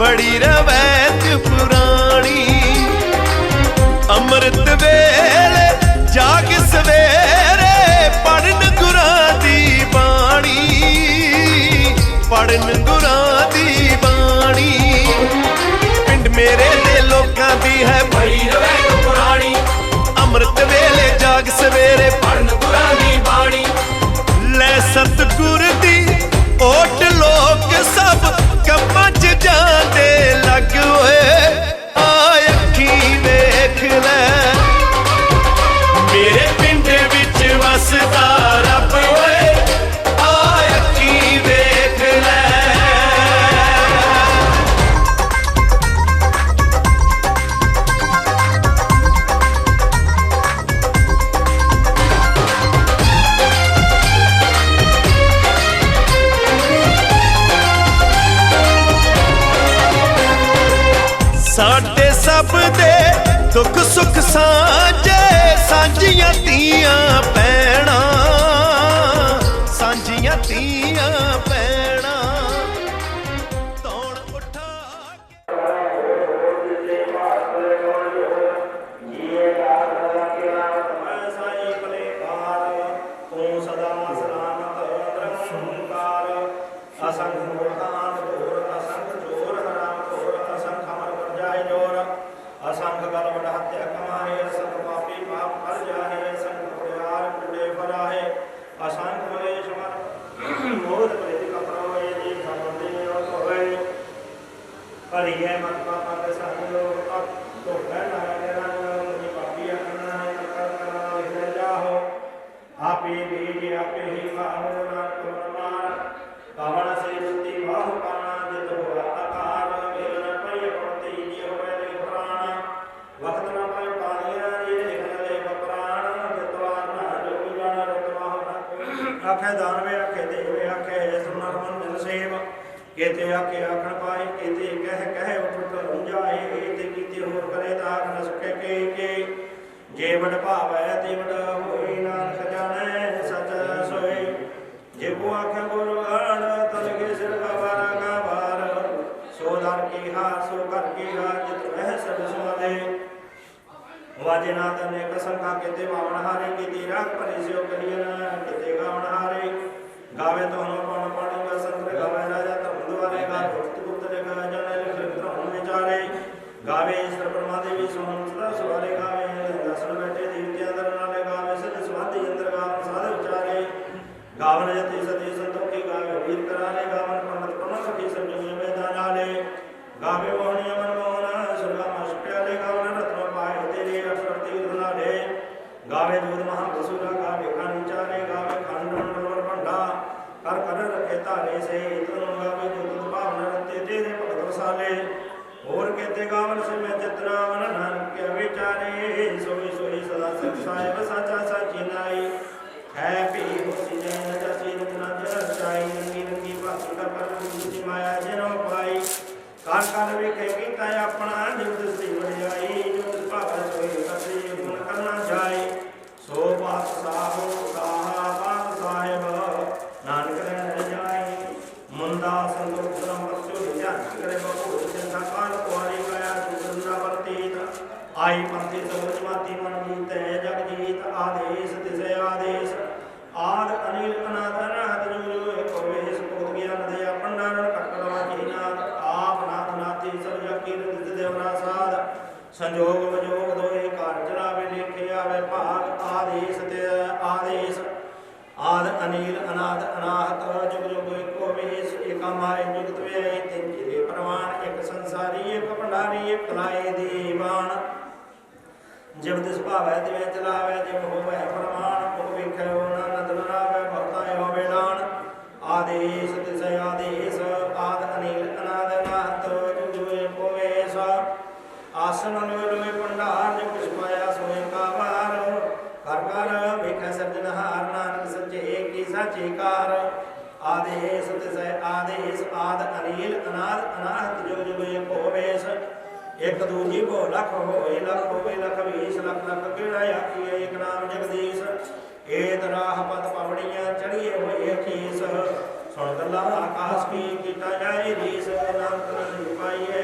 बड़ी रवैत पुरानी। अमृत वेले जाग सवेरे पढ़न गुरां दी बाणी, पढ़न गुरां दी बाणी। पिंड मेरे दे लोकां दी है बड़ी रवैत पुरानी। अमृत वेले जाग सवेरे पढ़न गुरां दी बाणी। लै सतगुर दी ओट लोक सब कम्मां च जांदे लग होए। आ अखीं वेख लै मेरे पिंड विच वसदा रब होए। आ अखीं वेख लै। साडे सब दे दुख सुख सांझे, सांझियां धीआं भैणां, सांझियां धीआं भैणां। तौण उठा असंख गलवट हत्या कमाए, असंख पापी पाप कर जाहे, असंख पुड़ियार कूड़े फराहे, असंख मलेश मन मोद प्रीति कपड़ो ये जी भगवती और होए। करिए मत पापा के संग लोग तक तो कहना है रंग मुझे पापी करना है कर करना लिख जाओ। आपे बीज आपे ही खाओ ना तो प्रमाण कावण से जुति बाहु पाना जित हो आकार वेलन पय पड़ती जी होए ले प्राण। वक्त न पाए पानिया ये लिखन ले प्राण जितवान ना जोगी जान रतवाह न आखे दानवे आखे देवे आखे सुनर मन दिल सेव। केते आखे आखण पाए केते कह कह उठ उठ जाए ते कीते होर करे ताक न सके के जे वड भावै ते वड होई नानक जाने सच सोई। जे को आखे गुरु गान तन के सिर का बार सो दर की हा सो कर की हा जित वह सब सुने। वाजे नाथ अनेक संखा केते बावन हारे केते राग परिस्यो करियन केते गावन हारे। गावे तो हम पौन पौन बसंत गावे राजा धर्म द्वारे गा भक्त गुप्त रे गा जन लिख धर्म विचारे। गावे ईश्वर ब्रह्मा देवी सोहम सदा सवारे गावे दर्शन बैठे दीवत्या दर नाले गावे सद स्वाति यंत्र गावन साध विचारे। गावन यति सती संतोखी गावे वीर कराले गावन पंडित पवन सखी संजोग मैदान आले। गावे मोहनी अमन मोहन सुरगा मस्प्याले गावन रत्न पाए तेरे अक्षर तीर्थ नाले। गावे दूध महावसुरा गावे खानी चारे गावे खंड मंडल भंडा कर कर रखे तारे से इतनो गावे दूध पावन रते तेरे भगत वसाले। और कहते गावन से मैं जितना मन नानक के विचारे सोई सोई सदा सच साहिब साचा साची नाई। है पी होसी जैन जसी रुना जर चाई नंगी नंगी बाती का पर दूसरी माया जनो पाई। कार कार विखे कीता अपना जुग सी वड़ाई जुग पाप सोई कसी गुण करना जाए। सो बात साहो साहा बात साहिब नानक रहन जाए। मुंदा संतोष धर्म बख्शो ध्यान करे बहु चिंता काल कुआरी गया सुंदर वर्तीत। आई पंथी समझ माती मन जीत है जग जीत आदेश तिसे आदेश। आद अनिल अनाथ अनाथ जुग एक वेश भूत ज्ञान दया भंडारण कटकड़वा जीनाथ। आप नाथ नाथी सब जग की रित देवरा साध। संजोग विजोग दोए कार चलावे लेखे आवे भाग आदेश ते आदेश। आद अनिल अनाथ अनाहत जुग जुग एको वेश एक माय जुगत वे तिन चिरे प्रमाण। एक संसारी एक भंडारी एक कलाए दीवान। जब दिस भावै तिवें चलावै जब होवै प्रमाण। मुख वेखै हो नानद बनावै भक्ताय होवे दान। आदेश तिसै आदेश आद अनिल अनाद अनाहत जुग जुग एको वेश। आसन लोय लोय भंडार जो कुछ पाया सोए का वार। कर कर वेखै सज्जनहार नानक सच्चे एक ही साचे कार। आदेश तिसै आदेश आद अनिल अनाद अनाहत जुग जुग एको वेश। एक दूजी को लख होए लख बीस लख लख किड़ा आखिए एक नाम जगदीश। एत राह पद पवड़ियां चढ़िए हुए खीस। सुन गला आकाश की कीता जाए रीस। नाम पाइए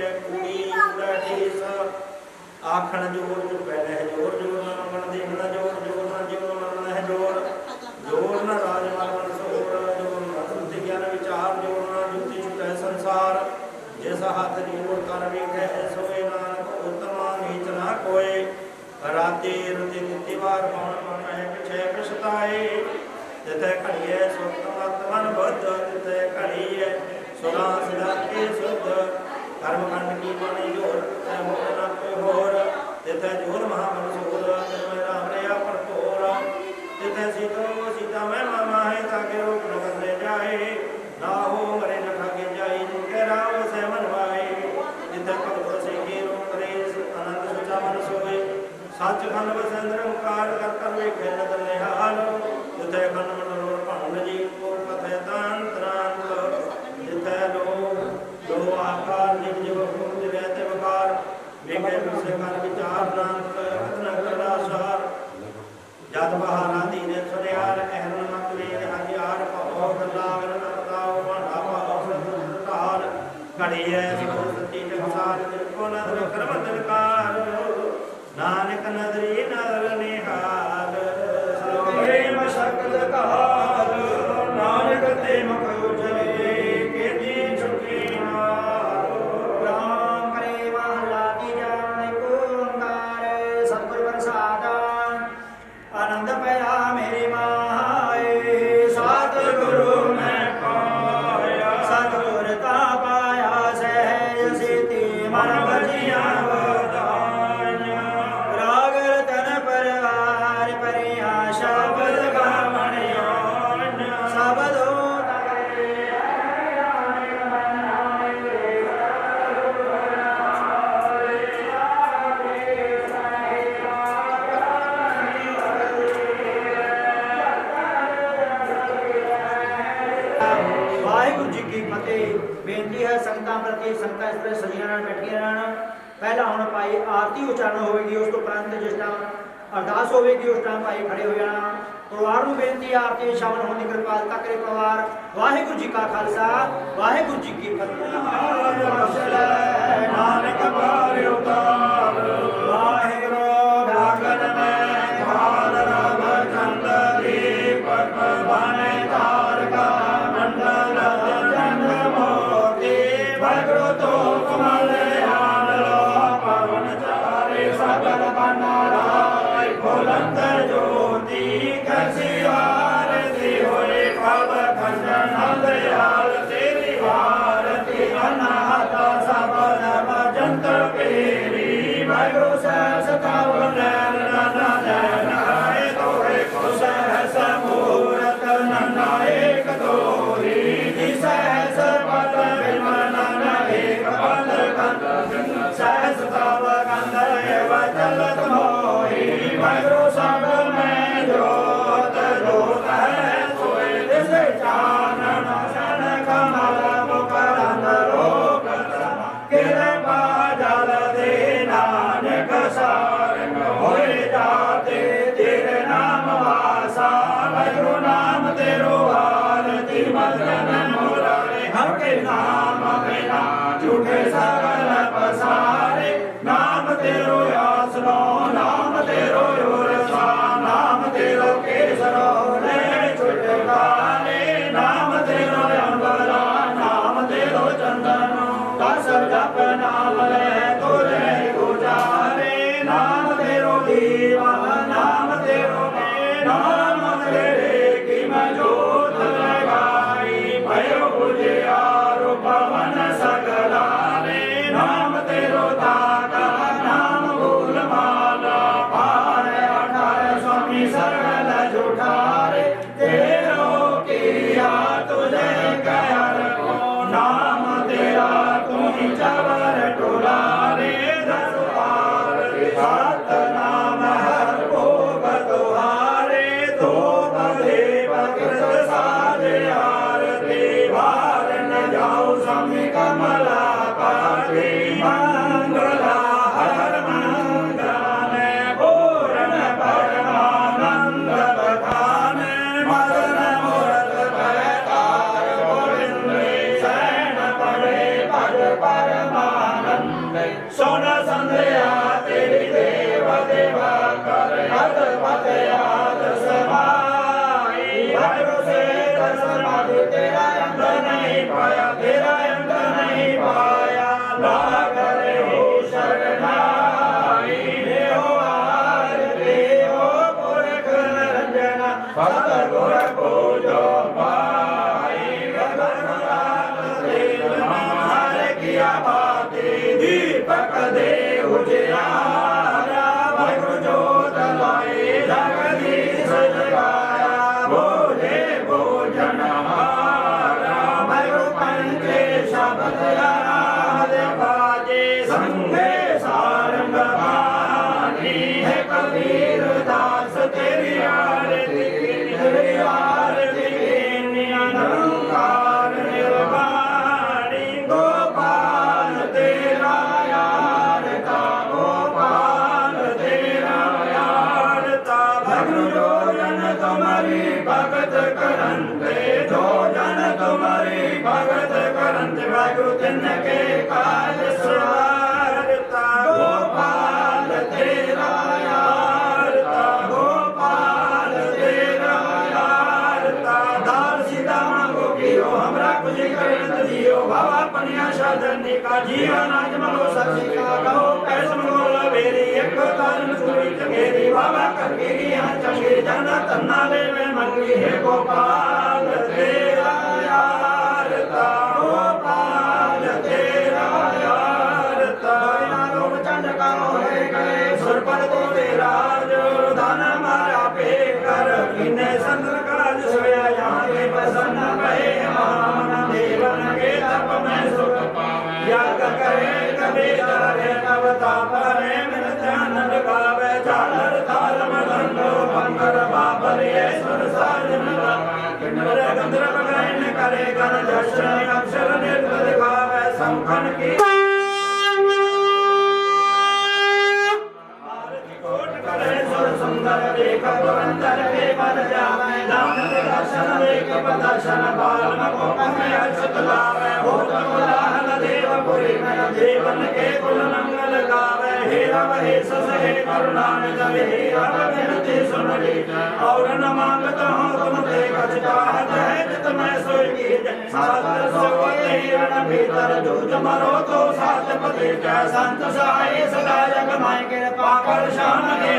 ਸੀਸ ਆਖਣ ਜੋਰ ਜੋ ਪਹਿਲੇ ਹੈ ਜੋਰ ਜੋਰ ਨਾ ਮੰਗਣ ਦੇਖਣਾ ਜੋਰ ਜੋਰ ਨਾ ਜਿਉ ਮੰਨਣਾ ਹੈ ਜੋਰ ਜੋਰ ਨਾ ਰਾਜ ਮਨ ਸੋਰ ਜੋਰ ਨਾ ਬੁੱਧੀ ਗਿਆਨ ਵਿਚਾਰ ਜੋਰ ਨਾ ਜੁਤੀ ਛੁਟੈ ਸੰਸਾਰ ਜਿਸ ਹੱਥ ਜੋਰ ਕਰ ਵੇਖੈ ਸੋਏ ਨਾਨਕ ਉਤਮਾ ਨੀਚ ਨਾ ਕੋਏ ਰਾਤੇ ਰੁਤੇ ਨਿਤੀ ਵਾਰ ਕੌਣ ਕੌਣ ਹੈ ਪਿਛੇ ਪਛਤਾਏ ਤਿਤੈ ਘੜੀਐ ਸੁਤ ਮਤ ਮਨ ਬੁੱਧ ਤਿਤੈ ਘੜੀਐ ਸੁਨਾ ਸਦਾ ਕੇ ਸੁਧ ਕਰਮ ਕੰਡ ਕੀ ਬਾਣੀ ਜੋਰ ਤੈ ਮੋਹ ਨਾ ਕੋਈ ਹੋਰ ਤਿਤੈ ਜੋਰ ਮਹਾ ਮਨਸੂਰ ਤਿਤੈ ਰਾਮ ਰਿਆ ਭਰਪੂਰ ਤਿਤੈ ਸੀਤਾ ਮੈਂ ਮਾਮਾ ਹੈ ਤਾਕੇ ਰੋਕ ਨ ਕਰਨੇ ਜਾਏ ਨਾ ਹੋ ਮਰੇ ਨ ਖਾਗੇ ਜਾਈ ਜਿਨ ਕੈ ਰਾਮ ਸੈ ਮਨ ਵਾਏ ਤਿਤੈ ਭਗਤ ਸੇ ਕੀ ਰੋ ਕਰੇ ਆਨੰਦ ਸੁਚਾ ਮਨ ਸੋਏ ਸੱਚ ਖੰਡ ਵਸੈਂਦਰ ਓੰਕਾਰ ਕਰ ਕਰ ਵੇਖੇ ਨਦਰ ਨਿਹਾਲ ਤਿਤੈ ਖੰਡ ਮੰਡਲ ਭੰਡ ਜੀ ਕੋ ਕਥੈ ਤਾਂਤਰਾਂਤ ਤਿਤੈ ਲੋ ਆਕਾਰ ਨਿਜ ਜਿਵ ਭੂਤ ਰਹਿਤੇ ਵਕਾਰ ਵੇਖੇ ਵਿਸੇ ਕਰ ਵਿਚਾਰ ਨਾਨਕ ਕਤਨ ਕਰਦਾ ਸਾਰ ਜਦ ਬਹਾਨਾ ਦੀਨੇ ਸੁਨਿਆਰ ਅਹਰਨ ਮਤ ਵੇਗ ਹਜ਼ਾਰ ਭਉ ਗਲਾਵਨ ਨਪਤਾਉ ਭਾਂਡਾ ਭਾਉ ਸਤਿ ਘੜੀਐ ਸੋ ਸੱਚੀ ਜਗਸਾਰ ਕੋ ਨਦਰ ਕਰਮ ਦਿਲਕਾਰ ਨਾਨਕ ਨਦਰੀ ਨਦਰ ਨਿਹਾਲ ਸੋਏ ਮਸ਼ਕਲ ਕਾਲ ਨਾਨਕ ਤੇ ਮੁਖ ਉਜਲੇ ਕੀਤੀ ਛੁਟੀ ਮਾਰ ਰਾਮ ਕਰੇ ਮਹਲਾ ਤੀਜਾ ਏਕ ਓੰਕਾਰ ਸਤਿਗੁਰ ਪ੍ਰਸਾਦ ਆਨੰਦ ਪਿਆ ਮੇਰੇ ਮਾਏ ਸਤਿਗੁਰੂ ਮੈਂ ਪਾਇਆ ਸਤਿਗੁਰ ਤਾ ਪਾਇਆ ਸਹਿਜ ਸਿਤੀ ਮਨ ਵਜੀਆਂ ਵਧਾਈਆਂ ਰਾਗ ਰਤਨ ਪਰਵਾਰ ਪਰਿਆ ਸ਼ਬਦ ਗਾਵਣਿਆ ਸਬਦੋ ਵਾਹਿਗੁਰੂ ਜੀ ਕੀ ਫਤਿਹ। ਬੇਨਤੀ ਹੈ ਸੰਗਤਾਂ ਪ੍ਰਤੀ, ਸੰਗਤਾਂ ਇਸ ਤਰ੍ਹਾਂ ਸਜੀਆਂ ਨਾਲ ਬੈਠੀਆਂ ਰਹਿਣ। ਪਹਿਲਾਂ ਹੁਣ ਭਾਈ ਆਰਤੀ ਉਚਾਰਨ ਹੋਵੇਗੀ, ਉਸ ਤੋਂ ਉਪਰੰਤ ਜਿਸ ਟਾਈਮ ਅਰਦਾਸ ਹੋਵੇਗੀ ਉਸ ਟਾਈਮ ਭਾਈ ਖੜੇ ਹੋ ਜਾਣਾ। ਪਰਿਵਾਰ ਨੂੰ ਬੇਨਤੀ ਆਰਤੀ ਸ਼ਾਮਲ ਹੋਣ ਦੀ ਕਿਰਪਾਲਤਾ ਕਰੇ ਪਰਿਵਾਰ। ਵਾਹਿਗੁਰੂ ਜੀ ਕਾ ਖਾਲਸਾ ਵਾਹਿਗੁਰੂ ਜੀ ਕੀ ਫਤਿਹ। ਨਾਨਕ ਪਾਰਿ ਉਤਾਰ ਵਾਹਿਗੁਰੂ ਗਗਨ ਮੈਂ ਖਾਲ ਰਬ ਚੰਦ ਦੀਪਕ ਬਾਣੇ ਤਾਰਕਾ ਮੰਡਲ ਜਨ ਮੋਤੀ ਵਾਹਿਗੁਰੂ ਤੋ ਕਮਲ ਆਨਲੋ ਪਵਨ ਚਾਰੇ ਸਗਲ ਬਨਾ ਰਾਇ ਬੁਲੰਦ ਜੋਤੀ ਕੈਸੀ ਆਰਤੀ ਹੋਏ ਭਵ ਖੰਡਨ ਦਇਆਲ ਤੇਰੀ ਆਰਤੀ ਅਨਾਹਤ ਸਬਦ ਭਜੰਤ ਪੇਰੀ ਵਾਹਿਗੁਰੂ ਸਹਿ ਸਤਾਵ ਨੈਣ ਨਾਨਾ ਨੈਣ ਆਏ ਤੋਰੇ ਕੋ ਸਹਿ ਸਮੂਰਤ ਨੰਨਾ ਏਕ ਦੋਰੀ ਜੀ ਸਹਿ ਸਪਤ ਬਿਮਨ ਏਕ ਪਦ ਕੰਦ ਸਹਿ ਸਤਾਵ ਕੰਦ ਏਵ ਚਲਤ ਮੋਹੀ ਵਾਹਿਗੁਰੂ ਸਭ ਮੈਂ ਜੋਤ ਜੋਤ ਹੈ ਸੋਏ ਦਿਸ ਚਾਨਣ ਸਨ ਕਮਲ ਮੁਕਰੰਦ ਰੋਕ ਕਿਰਪਾ ਜਲ ਦੇ ਨਾਨਕ ਸਾਰੰਗ ਹੋਏ ਜਾਤੇ ਤੇਰੇ ਨਾਮ ਵਾਸਾ ਵਾਹਿਗੁਰੂ ਨਾਮ ਤੇਰੋ ਆਰਤੀ ਮਦਨ ਮੁਰਾਰੇ ਹਰ ਕੇ ਨਾਮ ਬਿਨਾ ਝੂਠੇ ਸਗਲ ਪਸਾਰੇ ਨਾਮ ਤੇਰੋ ਆਸਨੋ ਨਾਮ ਤੇਰੋ ਉਰਸਾ ਨਾਮ ਤੇਰੋ ਕੇਸਰੋ ਲੈ ਛੁਟਕਾਰੇ ਨਾਮ ਤੇਰੋ ਅੰਬਰਾ ਨਾਮ ਤੇਰੋ ਚੰਦਨ ਦਸ ਜਪ ਨਾਮ ਲੈ ਤੁਰੇ ਗੁਜਾਰੇ ਨਾਮ ਤੇਰੋ ਦੀਵਾ ਨਾਮ ਤੇਰੋ ਮੈਂ ਨਾਮ ਤੇਰੇ ਕੀ ਮੈਂ ਜੋਤ ਲਗਾਈ ਭਇਓ ਉਜਿਆਰੋ ਪਵਨ ਸਗਲਾਰੇ ਨਾਮ ਤੇਰੋ ਦਾਤਾ ਨਾਮ ਗੋਲ ਮਾਲਾ ਪਾਰੇ ਅਠਾਰ ਸੁਆਮੀ ਸਰਲ ਝੁਠਾਰੇ ਤੇਰੋ ਕੀਆ ਤੁਝੇ ਕਹਿਰ ਕੋ ਨਾਮ ਤੇਰਾ ਤੂੰ ਹੀ ਜਬਰ ਟੁਲਾਰੇ ਦਰਬਾਰ ਸਤ ਨਾਮ ਹਰ ਭੋਗ ਤੁਹਾਰੇ ਤੋ ਬਲੇ ਭਗਤ ਸਾਜੇ ਆਰਤੀ ਵਾਰ ਨ ਜਾਉ ਸਮਿ ਕਮਲਾ ਪਾਤੀ ਮੰਗਲਾ ਹਰ ਮੰਗਾਨੇ ਪੂਰਨ ਪਰਮਾਨੰਦ ਬਖਾਨੇ ਮਦਨ ਮੂਰਤ ਬੈਤਾਰ ਗੋਵਿੰਦੇ ਸੈਨ ਪੜੇ ਭਜ ਪਰਮਾਨੰਦ ਸੁਣ ਸੰਧਿਆ ਤੇਰੀ ਦੇਵਾ ਦੇਵਾ ਕਰ ਹੱਥ ਪਤ ਆਦ ਸਮਾਈ ਵਾਹਿਗੁਰੂ ਸੇ ਦਰਸ਼ਨ ਤੇਰਾ ਅੰਤ ਨਹੀਂ ਪਾਇਆ ਤੇਰਾ ਅੰਤ ਨਹੀਂ ਪਾਇਆ ਲਾ ਕਰੇ ਹੋ ਸ਼ਰਨਾਈ ਦੇਵ ਆਰਤੀ ਹੋ ਪੁਰਖ ਨਿਰੰਜਨ ਸਤ ਗੁਰ ਪੂਜੋ ਪਾਈ ਗਗਨ ਤੇ ਮਹਾਰ ਕੀਆ ਬਾਤੀ ਦੀਪਕ ਦੇ ਉਜਿਆਰਾ ਵਾਹਿਗੁਰੂ ਜੋਤ ਲਾਏ ਜਗਦੀਸ਼ ਜਗਾਇਆ ਬੋਲੇ ਭੋਜਨ ਹਾਰਾ ਵਾਹਿਗੁਰੂ ਪੰਜੇ ਸ਼ਬਦ ਆਰਾਧ ਬਾਜੇ ਸੰਗੇ ਸਾਰੰਗ ਬਾਣੀ ਹੈ ਕਬੀਰ ਦਾਸ ਤੇਰੀ ਆਰਤੀ ਤੇਰੀ ਆਰਤੀ ਨਿਰੰਕਾਰ ਨਿਰਵਾਣੀ ਗੋਪਾਲ ਤੇਰਾ ਆਰਤਾ ਗੋਪਾਲ ਤੇਰਾ ਆਰਤਾ ਵਾਹਿਗੁਰੂ ਜੋ ਜਨ ਤੁਮਰੀ ਭਗਤ ਕਰੰਤੇ ਜੋ ਜਨ ਤੁਮਰੀ ਭਗਤ ਕਰੰਤੇ ਵਾਹਿਗੁਰੂ ਤਿਨ ਕੇ ਕਾਜ ਸਵਾਰਤਾ ਗੋਪਾਲ ਤੇਰਾ ਆਰਤਾ ਗੋਪਾਲ ਤੇਰਾ ਆਰਤਾ ਦਾਲ ਸੀਤਾ ਮੰਗੋ ਕੀਓ हमरा कुछ करन दियो भावा पनिया साधन का जीवन आज मनो सच्ची का कहो पैस मनो लवेरी एक कारण सुरी चंगेरी भावा करके गिया चंगे जाना तन्ना ले में मंगी है गोपाल तेरा यारता गोपाल तेरा यारता लोग चंद का होए गए सुर पर तो तेरा जो दान मारा पे कर किन्ने संतन काज सोया यहाँ के प्रसन्न कहे देवन के तप में सुख पावे याग करे कभी जारे कब ताप रे मन ध्यान लगावे झालर थाल मदंडो पंकर बाबर ये सुर साज मिलावे किन्नर गंधर्व गायन करे गण दर्शन अक्षर नृत्य दिखावे शंखन की सुंदर देख पुरंदर के बल जावे नाम दर्शन देख प्रदर्शन बाल को में अक्षत लावे भूत कोलाहल देवपुरी में देवन के कुल मंगल गावे हे रव हे सस हे करुणा निधि हे रव विनती सुन ली और न मांगत हूँ तुम ते कछ चाहत है जित मैं सोई की शास्त्र सुवते रण भीतर जूझ मरो तो सात पति जय संत सहाय सदा जग माय कृपा कर शान के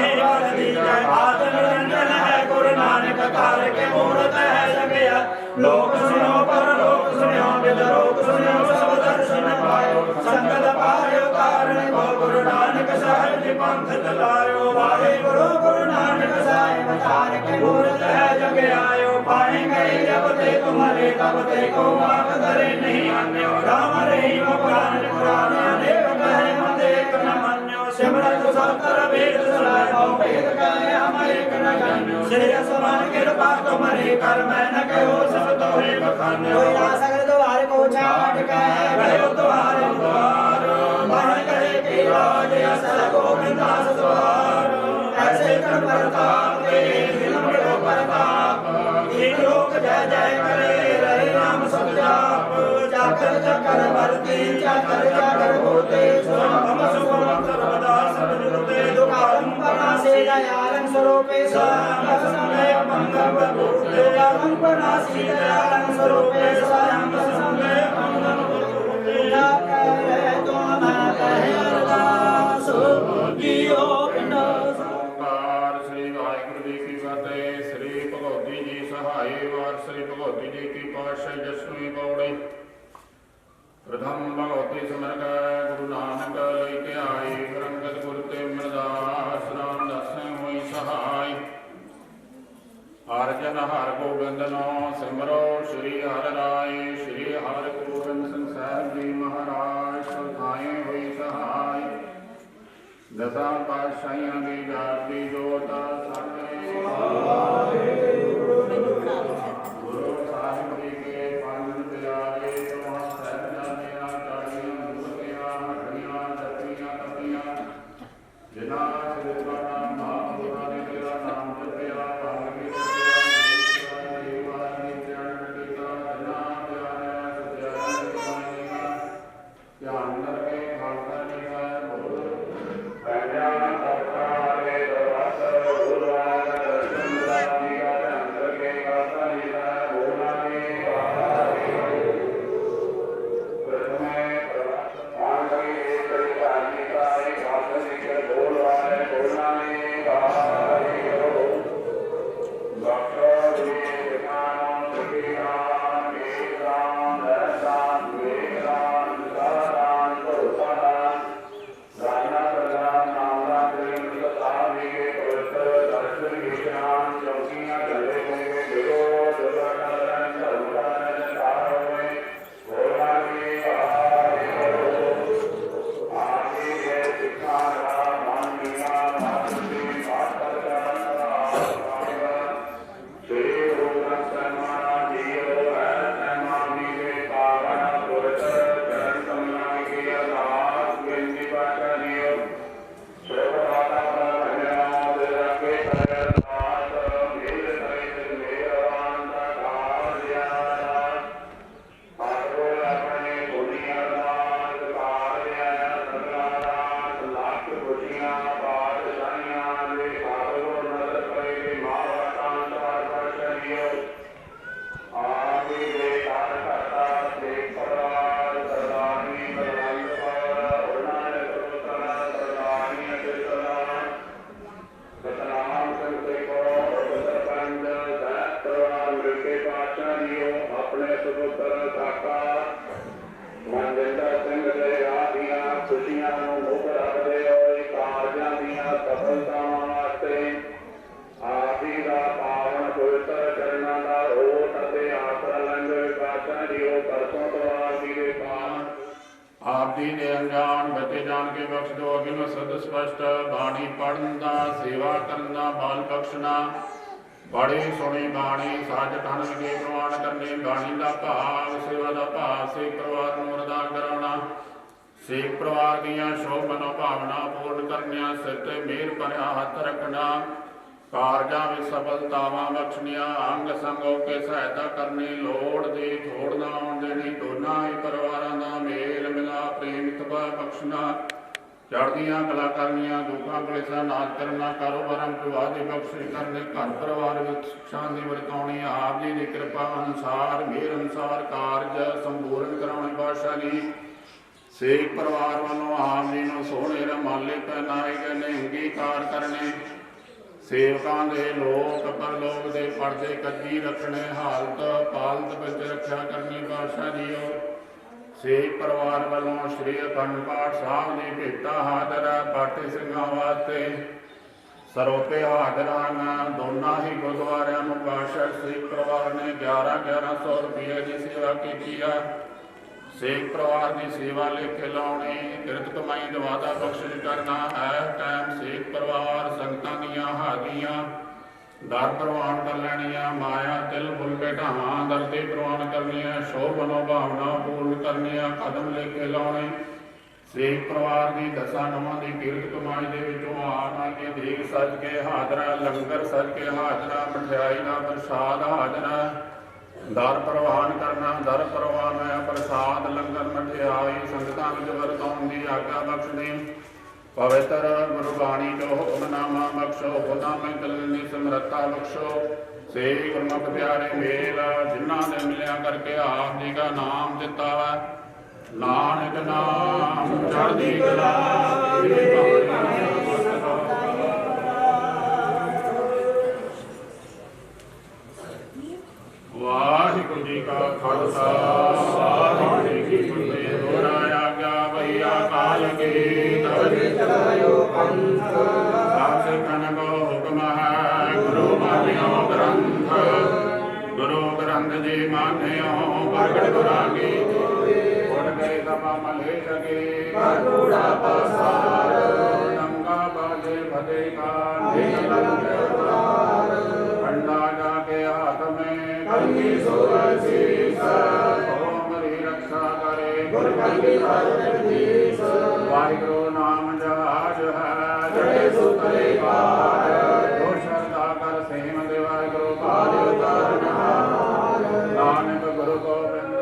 जय आद निरंजन है गुरु नानक तार के मूर्त है जगया लोक सुनो पर लोक सुनो विद लोक सुनो सब दर्शन पायो संगत पायो कारण को गुरु नानक साहिब जी पंथ चलायो वाहे गुरु नानक साहिब तार के मूर्त है जग आयो पाएंगे जब ते तुम्हारे तब ते को माफ करे नहीं अन्यो राम रहीम पुराण पुराण अनेक कहे मत एक न मन्यो सिमरत सतर वेद सुनाओ वेद कहे हम एक न जान्यो श्री समान कृपा तुम्हारी कर मैं न कहो सब तोरे बखान्यो कोई सगल द्वार को छाट कहे भयो द्वार द्वार मन करे की राज असल गोविंद दास द्वार ऐसे कर प्रताप के विलंब प्रताप तीन लोक जय जय करे रहे राम सब जाप जाकर चकर वर्ती जाकर जाकर होते हम सुखम सर्वदा सब जुते दुखारम पनासे दयालं स्वरूपे स्वयं समय मंगल बूते दुखारम पनासे दयालं स्वरूपे स्वयं समय मंगल बूते ना कहे तो ना कहे अरदास जियो पिंडा श्री वाहिगुरु जी की फतेह। श्री भगवती जी सहाय वार श्री भगवती जी की पातशाही जसवीं पौड़ी प्रथम भगवती समर गुरु नानक लेके आई रंगत गुरु ते मरदास रामदास हुई सहाय अर्जन हर गोबिंद नो सिमरो श्री हर राय श्री हर गोबिंद सिंह साहिब जी महाराज सुधाए हुई सहाय दसा पातशाहियां की जाती जोत साडे गुरु साहिब जी के पंज प्यारे तुम सहजादियां चाड़ियां मुर्गियां हड्डियां दतियां तपियां जिना श्री बाबा महापुरा ने तेरा नाम जपया भागी जपया देवानी चरण कीता जिना प्यारा सत्या ध्यान करके खालसा जी का आप जी ने अनजान बच्चे जान के बख्श दो अगिन सद स्पष्ट बाणी पढ़न दा सेवा करन दा बाल बख्शना बड़ी सोहनी बाणी सज ठन के प्रवान करने बाणी का भाव सेवा का भाव सिख परिवार को वरदान कराना सिख परिवार दियां शोभ मनोभावना पूर्ण करनिया सिर ते मेहर भरिया हथ रखना कारजा में सफलतावां बख्शनिया अंग संग होके सहायता करनी लोड़ दी थोड़ ना आउण देनी दोनों ही परिवारों का मेल मिला प्रेम तबा बख्शना चढ़दियां कला करनिया दुखा कलेसा नाश करना कारोबार विवादी बख्शिश करने घर परिवार में शांति वरताउणी आप जी की कृपा अनुसार मेहर अनुसार कारज संपूर्ण कराने बादशाह जी सिख परिवार वालों आप जी को सोहने रमाले पहनाए गए ने अंगीकार करने सेवकों के लोक परलोक के पड़दे कजी रखने हालत पालत बच रक्षा करनी बादशाह जी सिख परिवार वालों श्री अखंड पाठ साहब की भेटा हाजर है पाटे सिंघां वास्ते सरोपे हाजर हैं दोनों ही गुरुद्वारों में बादशाह सिख परिवार ने 1100 रुपये की सेवा की है सिख परिवार की सेवा लेखे लाने किरत कमाई दवादा बख्शिश करना है टाइम सिख परिवार संगतां दियां हाजियां दर प्रवान कर लैनिया माया तिल फुल बैठावां दरदी प्रवान करनिया शोभ मनोभावना पूर्ण करनिया कदम लेके लाने सिख परिवार की दसा नवां की किरत कमाई के विचों आना के देग सज के हाजरा लंगर सज के हाजरा मठियाई का प्रसाद हाजरा दर प्रवान करना दर प्रवान है प्रसाद लंगर मठियाई संगतां विच वरताउण दी आज्ञा बख्शनी पवित्र गुरबाणी जो हुक्मनामा बख्शो हुक्मनामे चलने की समर्था बख्शो से गुरमुख प्यारे मेल जिन्हां ने मिलिया करके आप जी का नाम दिता है नानक नाम चढ़दी कला वाहिगुरू जी का खालसा वाहिगुरू जी की फतेह दोहराया आज्ञा भैया काल के चलायो पंथ सास कन को हुक्म है गुरु मानियो ग्रंथ गुरु ग्रंथ जी मानियो प्रगट गुरागी उठ गए सभा मले सके बूढ़ा पसार नंगा बाजे फतेह का अंडा जाके हाथ में कलगी सोमरी रक्षा करे वाहिगुरु नाम जहाज है जड़े सुतले पार जो श्रद्धा कर सेम दे वाहिगुरु पाद उतारना नानक गुरु गोबिंद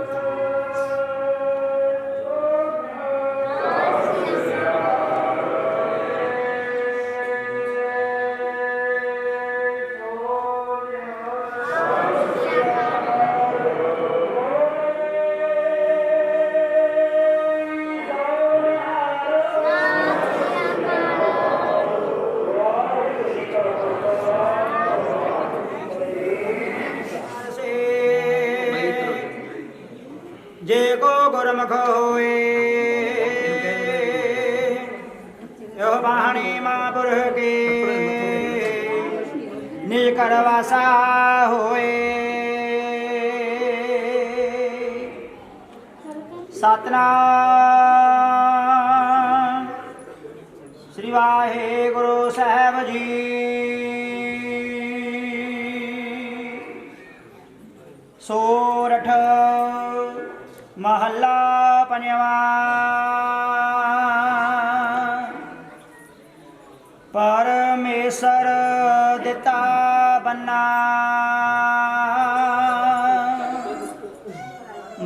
जे को गुरमुख होए यो वाणी महापुरुष के निज करवासा होए सतनाम श्री वाहिगुरु साहिब जी सोरठ महला पंजवा परमेश्वर दिता बन्ना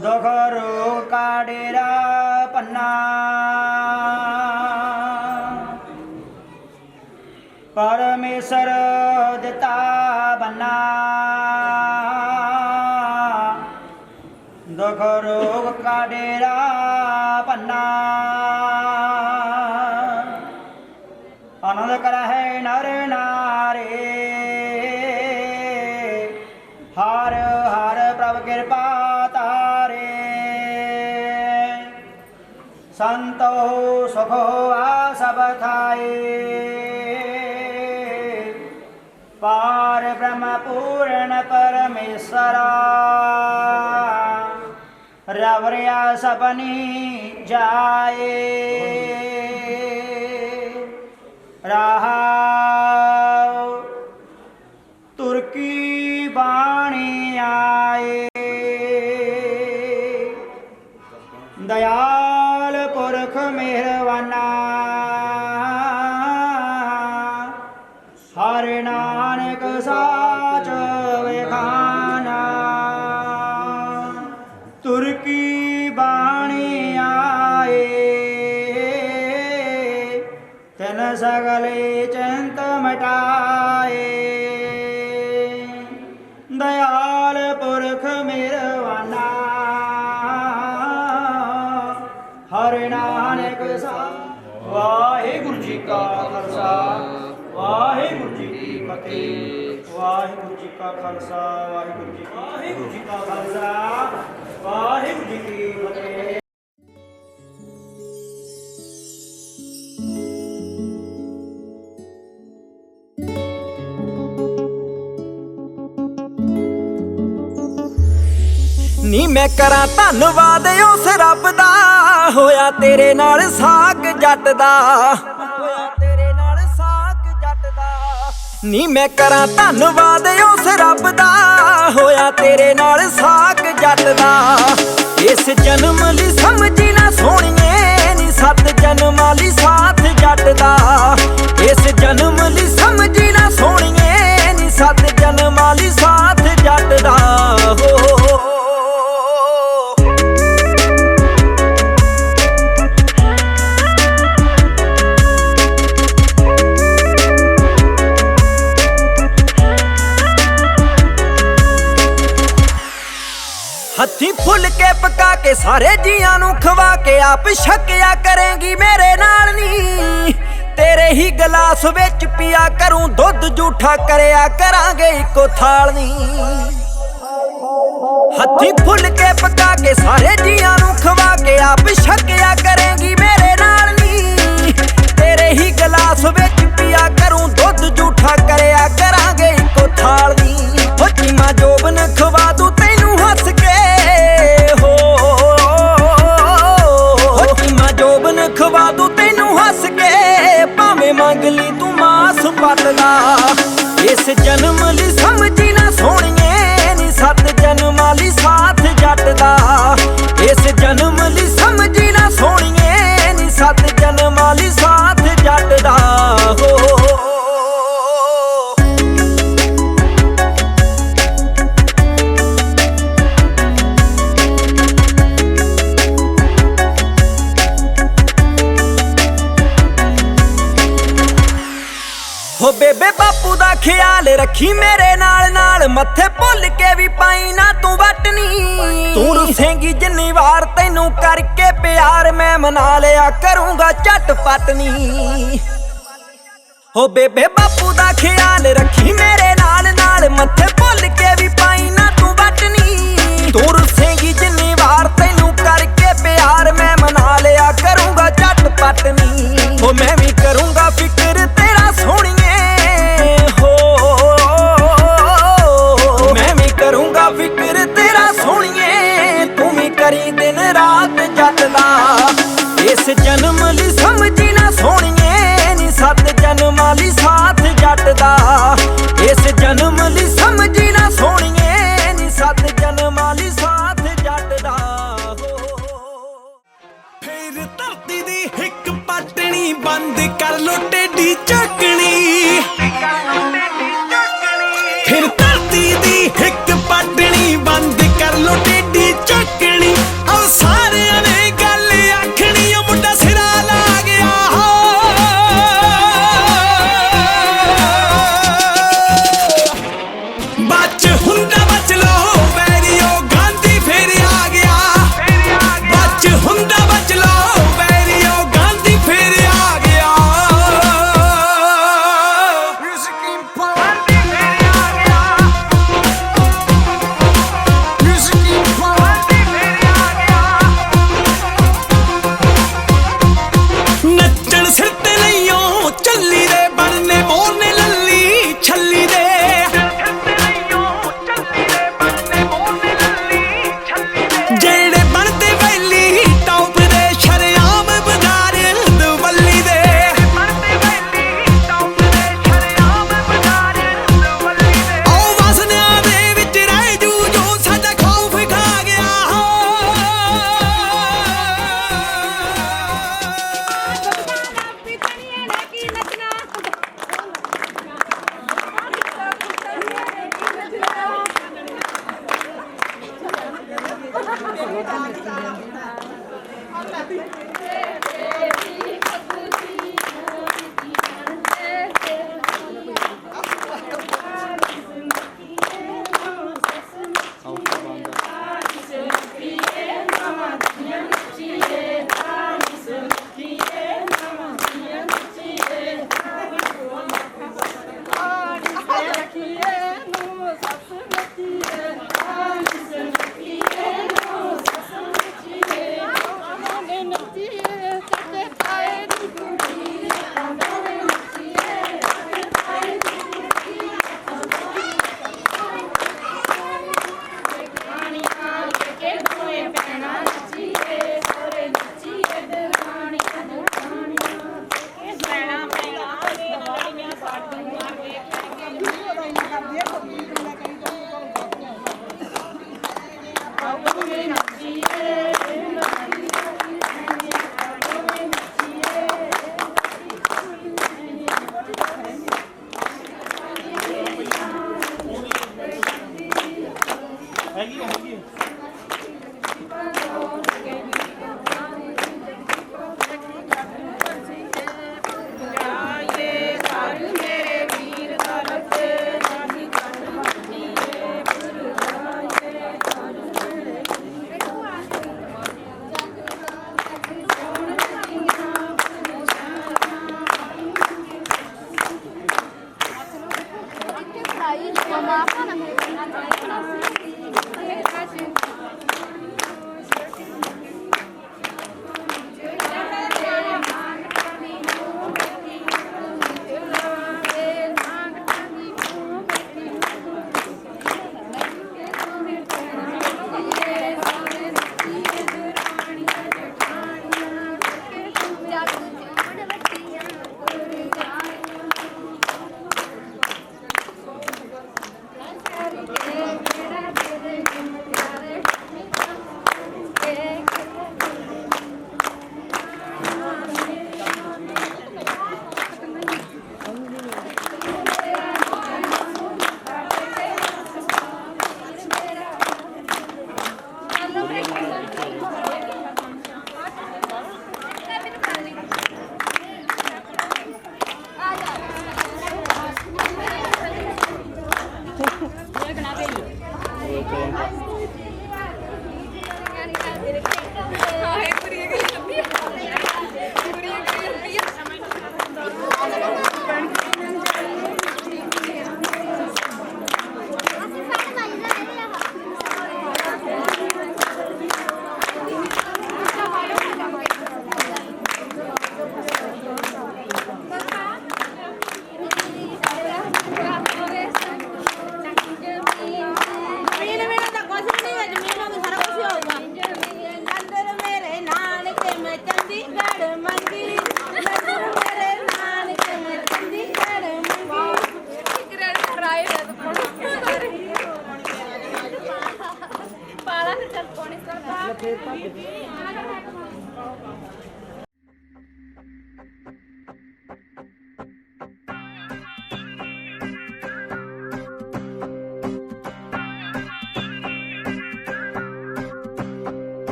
दुख रोग का डेरा पन्ना परमेश्वर दिता बन्ना दुख रोग का डेरा पन्ना आनंद कर है नर नारे हर हर प्रभ कृपा तारे संतो सुख आ सब थाए पार ब्रह्म पूर्ण परमेश्वरा रवरिया सपनी जाए रहा तुर्की बाणी आए दयाल पुरख मेहरवाना हर नानक साच वेखाना तुर्की बाणी आए तन सगले चिंत मिटाए दयाल पुरख मेहरवाना हर नानक सा वाहिगुरु जी का खालसा वाहिगुरु जी की फतेह वाहिगुरु जी का खालसा वाहिगुरु जी का खालसा वाहिगुरु जी की फतेह। ਨੀ मैं करा धन्नवाद उस रब दा होया तेरे नाल साक जट दा होया तेरे नाल साक जट दा नी मैं करा धन्नवाद उस रब दा होया तेरे नाल साक जट दा इस जन्म लई समझी ना सोहणीए नी सत जन्मां लई साथ जट दा इस जन्म लई समझी ना सोहणीए नी सत जन्मां लई साथ जट दा हो हथी फुल के पका के सारे जियां नू खवा के आप छकिया करेंगी मेरे नाल नी तेरे ही गिलास विच पिया करूं दुध जूठा करया करांगे इको थाल नी हथी फुल के पका के सारे जियां नू खवा के आप छकिया करेंगी मेरे नाल नी तेरे ही गिलास विच पिया करूं दुध जूठा करया करांगे इको थाल नी हो चीमा जोबन खवा दूं तैनू हस के जोबन खवा दूं तैनू हस के भावें मंग ली तू मास पटदा इस जन्म लई समझी ना सोहणीए नी सत जन्मां लई साथ जट दा इस जन्म लई समझी ना सोहणीए नी सत जन्मां लई साथ जट दा हो हो बेबे बापू दा ख्याल रखी मेरे नाल नाल मत्थे भुल के भी पाई ना तू वटनी तू रुसेंगी जिन्नी वार तैनू करके प्यार मैं मना लिया करूंगा झटपटनी हो बेबे बापू दा ख्याल रखी मेरे नाल नाल मत्थे भुल के भी पाई ना तू वटनी तू रुसेंगी जिन्नी वार तैनू करके प्यार मैं मना लिया करूंगा झटपटनी हो मैं भी करूंगा फिक्र तेरा सोहणीए फिक्र तेरा सोहणीए तू भी करी दिन रात जट दा इस जन्म लई समझी ना सोहणीए नी सत जन्मां लई साथ जट दा इस जन्म लई समझी ना सोहणीए नी सत जन्मां लई साथ जट दा फिर धरती दी हिक पटनी बंद कर लो टेडी चकनी फिर धरती दी हिक पटनी बंद कर लो टेडी चकनी अब सारे ने गल आखनी मुंडा सिरा ला गया बच हुंदा बच लो वैरियो गांधी फिर आ गया बच हुंदा बच लो वैरियो गांधी फिर आ गया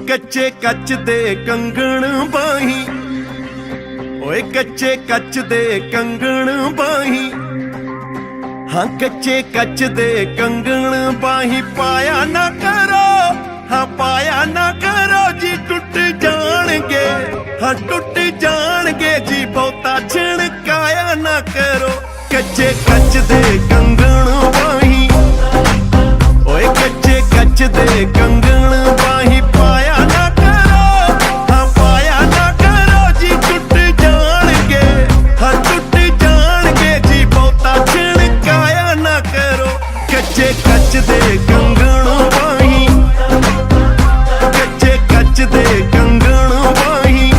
ਕੱਚੇ ਕੱਚ ਦੇ ਕੰਗਣ ਬਾਹੀਂ, ਓਏ ਕੱਚੇ ਕੱਚ ਦੇ ਕੰਗਣ ਬਾਹੀਂ, ਹਾਂ ਕੱਚੇ ਕੱਚ ਦੇ ਕੰਗਣ ਬਾਹੀਂ ਪਾਇਆ ਨਾ ਕਰੋ, ਹਾਂ ਪਾਇਆ ਨਾ ਕਰੋ ਜੀ ਟੁੱਟ ਜਾਣਗੇ, ਹਾਂ ਟੁੱਟ ਜਾਣਗੇ ਜੀ ਬਹੁਤਾ ਛਿਣਕਾਇਆ ਨਾ ਕਰੋ। ਕੱਚੇ ਕੱਚ ਦੇ ਕੰਗਣ ਬਾਹੀਂ, ਓਏ ਕੱਚੇ ਕੱਚ ਦੇ ਕੰਗਣ ਬਾਹੀਂ ਪਾਇਆ ਨਾ ਕਰੋ, ਹਾਂ ਪਾਇਆ ਨਾ ਕਰੋ ਜੀ ਟੁੱਟ ਜਾਣਗੇ, ਹਾਂ ਟੁੱਟ ਜਾਣਗੇ ਜੀ ਬਹੁਤਾ ਛਿਣਕਾਇਆ ਨਾ ਕਰੋ। ਕੱਚੇ ਕੱਚ ਦੇ ਕੰਗਣ ਬਾਹੀਂ, ਕੱਚੇ ਕੱਚ ਦੇ ਕੰਗਣ ਬਾਹੀਂ।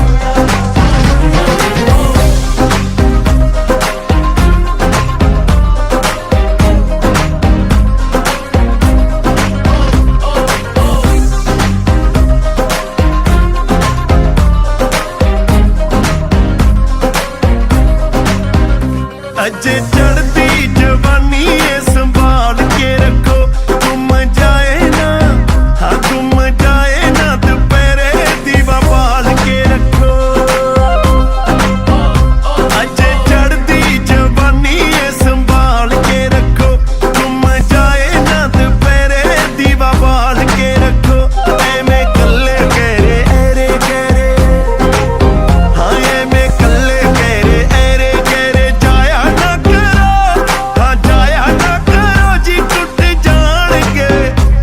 ਅਜੇ ਚੜ੍ਹਦੀ ਜਵਾਨੀ ਏ ਸੰਭਾਲ ਕੇ ਰੱਖੋ, ਗੁੰਮ ਜਾਏ ਨਾ, ਹਾਂ ਗੁੰਮ ਜਾਏ ਨਾ ਦੁਪਹਿਰੇ ਦੀਵਾ ਬਾਲ ਕੇ ਰੱਖੋ। ਅਜੇ ਚੜ੍ਹਦੀ ਜਵਾਨੀ ਏ ਸੰਭਾਲ ਕੇ ਰੱਖੋ, ਗੁੰਮ ਜਾਏ ਨਾ ਦੁਪਹਿਰੇ ਦੀਵਾ ਬਾਲ ਕੇ ਰੱਖੋ। ਐਵੇਂ ਕੱਲੇ ਕਹਿਰੇ ਐਰੇ ਕਹਿਰੇ, ਹਾਂ ਐਵੇਂ ਕੱਲੇ ਕਹਿਰੇ ਐਰੇ ਕਹਿਰੇ ਜਾਇਆ ਨਾ ਕਰੋ, ਹਾਂ ਜਾਇਆ ਨਾ ਕਰੋ ਜੀ ਟੁੱਟ ਜਾਣਗੇ,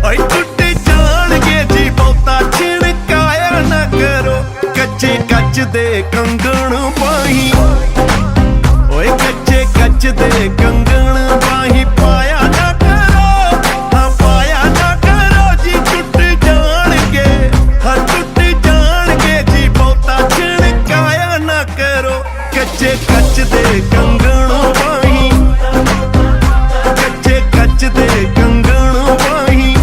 ਓਏ ਟੁੱਟ ਜਾਣਗੇ ਜੀ ਬਹੁਤਾ ਛਿਣਕਾਇਆ ਨਾ ਕਰੋ। ਕੱਚੇ ਕੱਚ ਦੇ ਕੰਗਣ ਬਾਹੀਂ, ਓਏ ਕੱਚੇ ਕੱਚ ਦੇ ਕੰਗਣ ਬਾਹੀਂ ਪਾਇਆ ਨਾ ਕਰੋ, ਹਾਂ ਪਾਇਆ ਨਾ ਕਰੋ ਜੀ ਟੁੱਟ ਜਾਣਗੇ, ਹਾਂ ਟੁੱਟ ਜਾਣਗੇ ਜੀ ਬਹੁਤਾ ਛਿਣਕਾਇਆ ਨਾ ਕਰੋ। ਕੱਚੇ ਕੱਚ ਦੇ ਕੰਗਣ ਬਾਹੀਂ, ਕੱਚੇ ਕੱਚ ਦੇ ਕੰਗਣ ਬਾਹੀਂ।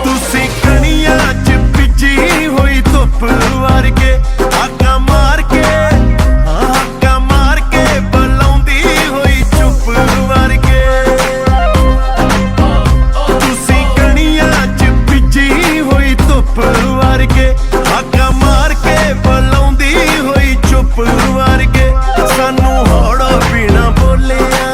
ਤੁਸੀਂ ਕਣੀਆਂ 'ਚ ਭਿੱਜੀ ਹੋਈ ਧੁੱਪ ਵਰਗੇ, ਹਾਕਾਂ ਮਾਰ ਕੇ, ਹਾਂ ਹਾਕਾਂ ਮਾਰ ਕੇ ਬੁਲਾਉਂਦੀ ਹੋਈ ਚੁੱਪ ਵਰਗੇ। ਤੁਸੀਂ ਕਣੀਆਂ 'ਚ ਭਿੱਜੀ ਹੋਈ ਧੁੱਪ ਵਰਗੇ, ਹਾਕਾਂ ਮਾਰ ਕੇ ਬੁਲਾਉਂਦੀ ਹੋਈ ਚੁੱਪ ਵਰਗੇ। ਸਾਨੂੰ ਹੌੜਾ ਪੀਣਾ ਬੋਲਿਆ,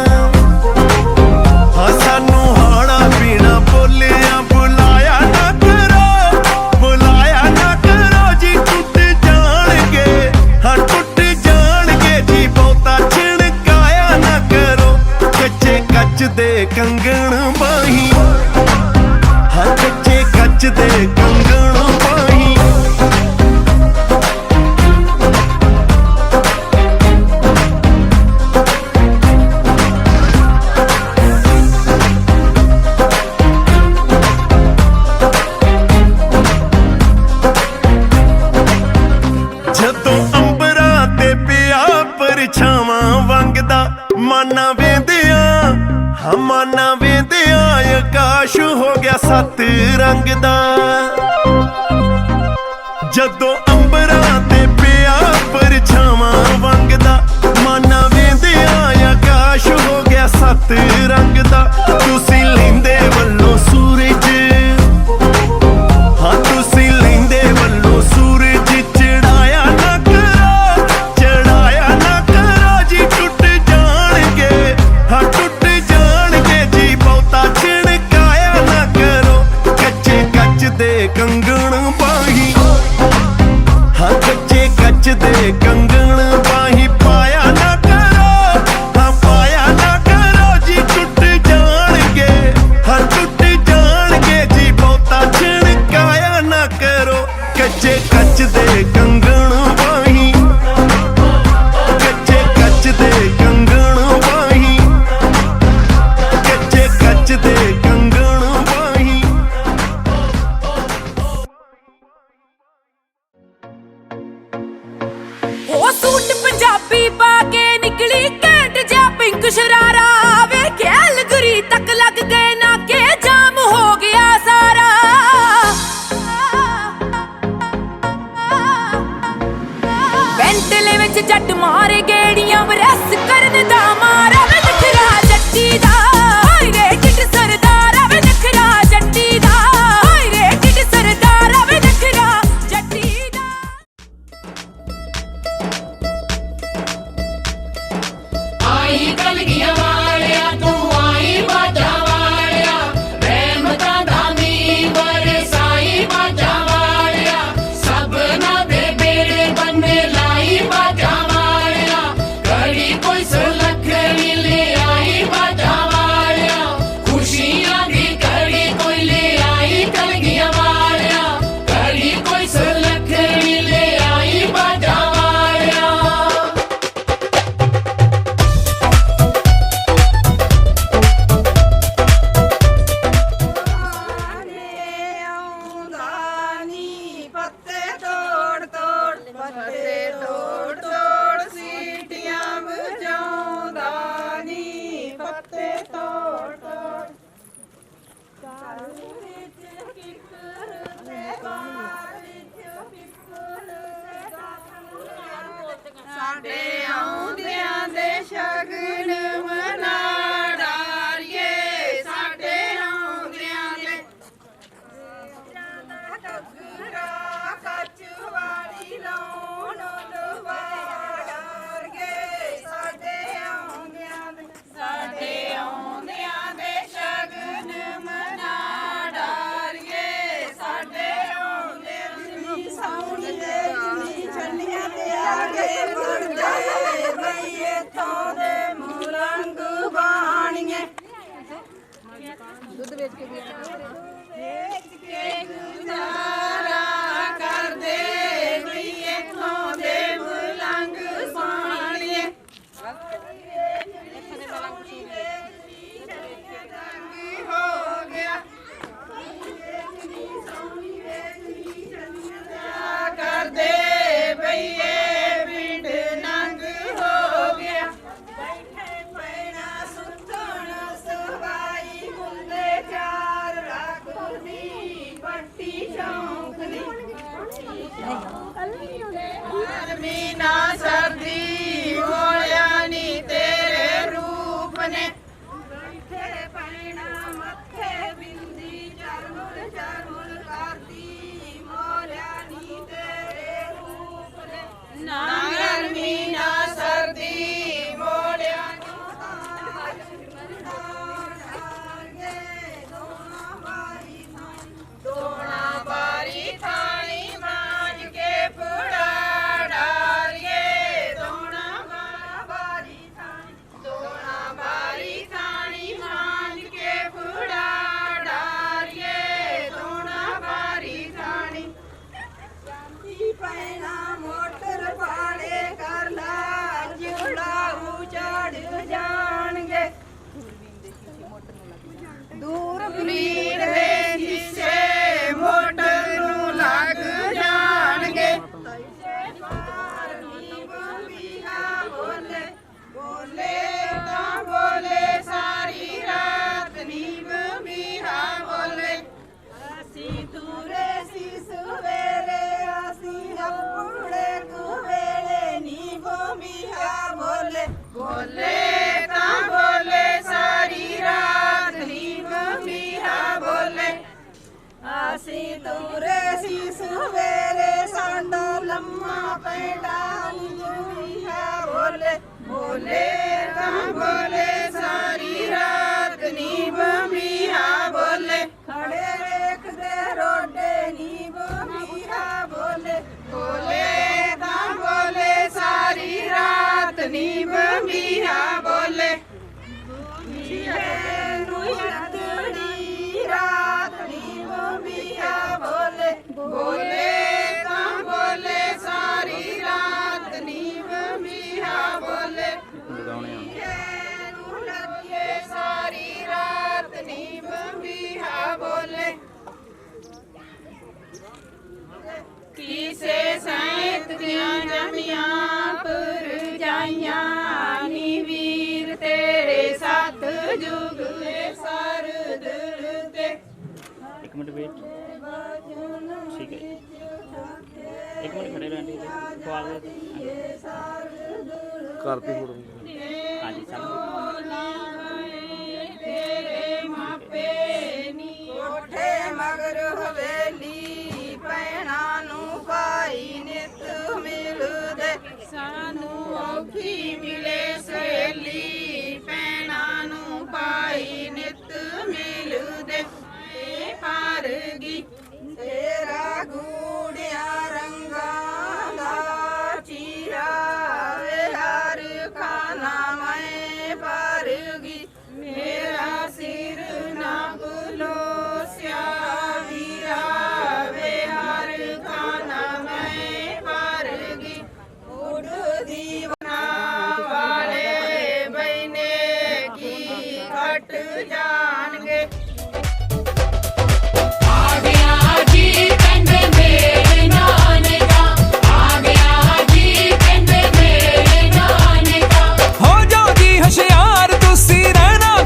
ਹਾਂ ਸਾਨੂੰ ਹੌੜਾ ਪੀਣਾ ਬੋਲਿਆ, ਬੁਲਾਇਆ ਨਾ ਕਰੋ, ਬੁਲਾਇਆ ਨਾ ਕਰੋ ਜੀ ਟੁੱਟ ਜਾਣਗੇ, ਹਾਂ ਟੁੱਟ ਜਾਣਗੇ ਜੀ ਬਹੁਤਾ ਛਿਣਕਾਇਆ ਨਾ ਕਰੋ। ਕੱਚੇ ਕੱਚ ਦੇ ਕੰਗਣ ਬਾਹੀਂ, ਹਾਂ ਕੱਚੇ ਕੱਚ ਦੇ ਕੰਗਣ ਬਾਹੀਂ। ਜਦੋਂ ਅੰਬਰਾਂ ਤੇ ਪਿਆ ਪਰਛਾਵਾਂ ਵੰਗਦਾ, ਮਾਨਾ ਵੇਂਦਿਆਂ, ਹਾਂ ਮਾਨਾ ਵੇਂਦਿਆਂ ਆਕਾਸ਼ ਹੋ ਗਿਆ ਸੱਤ ਰੰਗ ਦਾ। ਜਦੋਂ ਅੰਬਰਾਂ ਤੇ ਪਿਆ ਪਰਛਾਵਾਂ ਵੰਗਦਾ, ਮਾਨਾ ਵੇਂਦਿਆਂ ਆਕਾਸ਼ ਹੋ ਗਿਆ ਸੱਤ ਰੰਗ ਦਾ। ਤੁਸੀਂ ਲੈਂਦੇ ਵੱਲੋਂ ਸੂਰਜ, ਹਾਂ ਤੁਸੀਂ ਲੈਂਦੇ ਵੱਲੋਂ ਸੂਰਜ, ਚੜਾਇਆ ਨਾ ਕਰੋ, ਚੜਾਇਆ ਨਾ ਕਰੋ ਜੀ ਟੁੱਟ ਜਾਣਗੇ, ਹਾਂ ਟੁੱਟ ਜਾਣਗੇ ਜੀ ਬਹੁਤਾ ਛਿਣਕਾਇਆ ਨਾ ਕਰੋ। ਕੱਚੇ ਕੱਚ ਦੇ ਕੰਗਣ ਬਾਹੀਂ, ਹਾਂ ਕੱਚੇ ਕੱਚ ਦੇ ਕੰਗਣ ਬਾਹੀਂ ਪਾਇਆ ਨਾ ਕਰੋ, ਹਾਂ ਪਾਇਆ ਨਾ ਕਰੋ ਜੀ ਟੁੱਟ ਜਾਣਗੇ, ਪੱਤੇ ਤੋੜ ਤੋੜ ਘਰ ਵਿੱਚ ਕਿੱਕਰ ਤੇ ਬਾਹਰ ਵਿੱਚ ਪਿੱਪਲ ਤੇ ਗਾਠ ਸਾਡੇ ਆਉਂਦਿਆਂ ਦੇ ਸ਼ਗਨ ਮਨਾ ਡਾਰੀਏ ਸਾਡੇ ਆਉਂਦਿਆਂ ਦੇ ਘੱਗਰਾ ਕੱਚ ਵਾਲੀ ਲਾਉਣ ਲਵਾ ਡਾਰੀਏ ਸਾਡੇ ਆਉਂਦਿਆਂ ਦੇ ਸ਼ਗਨ ਮਨਾ ਡਾਰੀਏ ਸਾਡੇ ਆਉਂਦਿਆਂ ਦੀ ਸਾਉਣੀ ਦੇ ਜਿੰਨੀ ਛੰਨੀਆਂ ਤੇ ਆ ਗਏ ਮੁਰਦੇ ਬਈ ਇੱਥੋਂ ਦੇ ਮੁਰੰਗ ਬਾਣੀਏ ਦੁੱਧ ਵੇਚ ਕੇ ਗੁਜ਼ਾਰਾ ਕਰਦੇ ਬਈ ਇੱਥੋਂ ਦੇ ਮੁਰੰਗ ਬਾਣੀਏ ਹੋ ਗਿਆ ਕਰਦੇ ਬਈਏ ਪਿੰਡ ਨੰਗ ਹੋ ਗਿਆ ਬੈਠੇ ਪੈਣਾ ਸੁੱਤਣ ਸਵਾਈ ਮੁੰਡੇ ਚਾਰ ਰੱਖਦੀ ਪੱਟੀ ਚੌਂਕਦੀ ਗਰਮੀ ਨਾ ਸਰਦੀ ਹੋਇਆ ਨੀ ਤੇਰੇ ਰੂਪ ਨੇ ਬੈਠੇ ਪੈਣਾ ਮੱਥੇ ਬਿੰਦੀ ਚਰਮੁਰ ਚਰਮੁਰ ਕਰਦੀ ਮੋਲਿਆ ਨੀ ਤੇਰੇ ਰੂਪ ਨੇ ਨਾ ਗਰਮੀ ਨਾ ਸਰਦੀ ਮੋਲਿਆ ਦੋਣਾ ਬਾਰੀ ਥਾਣੀ ਮਾਂਜ ਕੇ ਫੜਾ ਡਾਰੀਏ ਦੋਣਾ ਬਾਰੀ ਥਾਣੀ ਮਾਂਜ ਕੇ ਫੜਾ ਡਾਰੀਏ ਦੋਣਾ ਬਾਰੀ ਥਾਣੀ ਜਾਂਦੀ ਪੈਣਾ ਮੋਟਰ ਪਾੜੇ ਕਰ ਲਾ ਜੁੜਾਊ ਚੜ ਜਾਣਗੇ ਦੂਰ ਬਰੀਡ ਦੇ ਸ਼ੀਸ਼ੇ ਮੋਟਰ ਨੂੰ ਲੱਗ ਜਾਣਗੇ ਬੋਲੇ ਬੋਲੇ ਤਾਂ ਬੋਲੇ ਸਾਰੀ ਰਾਤ ਨੀਂਦ ਮੀਹਾ ਬੋਲੇ ਅਸੀਂ ਦੂਰੇ ਸੀ ਸਵੇਰੇ ਅਸੀਂ ਆਪਣੇ ਕੁਵੇਲੇ ਨੀਂਦ ਮੀਹਾ ਬੋਲੇ ਬੋਲੇ ਤਾਂ ਬੋਲੇ ਸਾਰੀ ਰਾਤ ਨੀਂਦ ਮੀਹਾ ਬੋਲੇ ਅਸੀਂ ਦੂਰੇ ਸੀ ਸਵੇਰੇ ਸਾਡਾ ਲੰਮਾ ਪੈਂਡਾ ਮੀਹਾ ਬੋਲੇ ਬੋਲੇ ਤਾਂ ਬੋਲੇ ਸਾਰੀ ਰਾਤ ਨੀਂਦ ਮੀਹਾ ਬੋਲੇ ਖੜੇ ਵੇਖਦੇ ਰੋਡੇ ਨੀਂਦ ਮੀਹਾ ਬੋਲੇ ਬੋਲੇ ਤਾਂ ਬੋਲੇ ਸਾਰੀ ਰਾਤ ਨੀਂਦ ਮੀਹਾ ਬੋਲੇ ਨੂੰ ਯਾਦੜੀ ਰਾਤ ਨੀਂਦ ਮੀਹਾ ਬੋਲੇ ਬੋਲੇ ਤਾਂ ਬੋਲੇ ਸਾਰੀ ਰਾਤ ਨੀਂਦ ਮੀਹਾ ਬੋਲੇ ਨੂੰ ਲੱਗੇ ਸਾਰੀ ਰਾਤ ਨੀਂਦ ਮੀਹਾ ਬੋਲੇ ਕਿਸੇ ਸੈਂਤ ਦੀਆਂ ਜਮੀਆਂ ਪਰ ਜਾਈਆਂ ਨੀ ਵੀਰ ਤੇਰੇ ਸੱਤ ਜੁਗ ਸਰ ਦਿਲ ਤੇ ਇੱਕ ਮਿੰਟ ਵੇਟ ਠੀਕ ਹੈ ਇੱਕ ਮਿੰਟ ਖੜੇ ਰਹਿਣ ਦੀ ਸਵਾਲ ਕਰਤੀ ਫੋਟੋ ਹਾਂਜੀ ਸਭ ਤੇਰੇ ਮਾਪੇ ਨੀ ਕੋਠੇ ਮਗਰ ਹਵੇਲੀ ਪੈਣਾ ਨੂੰ ਭਾਈ ਨਿਤ ਮਿਲਦੇ ਸਾਨੂੰ ਔਖੀ ਮਿਲੇ ਸਹੇਲੀ ਪੈਣਾ ਨੂੰ ਭਾਈ ਨਿਤ ਮਿਲਦੇ ਪਰ ਗਈ ਤੇਰਾ ਗੂੜਿਆ ਰੰਗਾਂ ਦਾ ਚੀਰਾ ਵੇ ਹਰ ਖਾਨਾ ਮੈਂ ਪਰ ਗਈ ਮੇਰਾ ਸਿਰ ਨਾ ਬੁਲੋਸਿਆ ਵੀਰਾ ਵੇ ਹਰ ਖਾਨਾ ਮੈਂ ਪਰ ਗਈ ਉਡਦੀ ਬਣਾ ਵਾਲੇ ਬੈਨੇ ਕੀ ਘਟ ਜਾਣਗੇ ਹੋ ਜਾਓਗੀ ਹੁਸ਼ਿਆਰ ਤੁਸੀਂ ਰਹਿਣਾ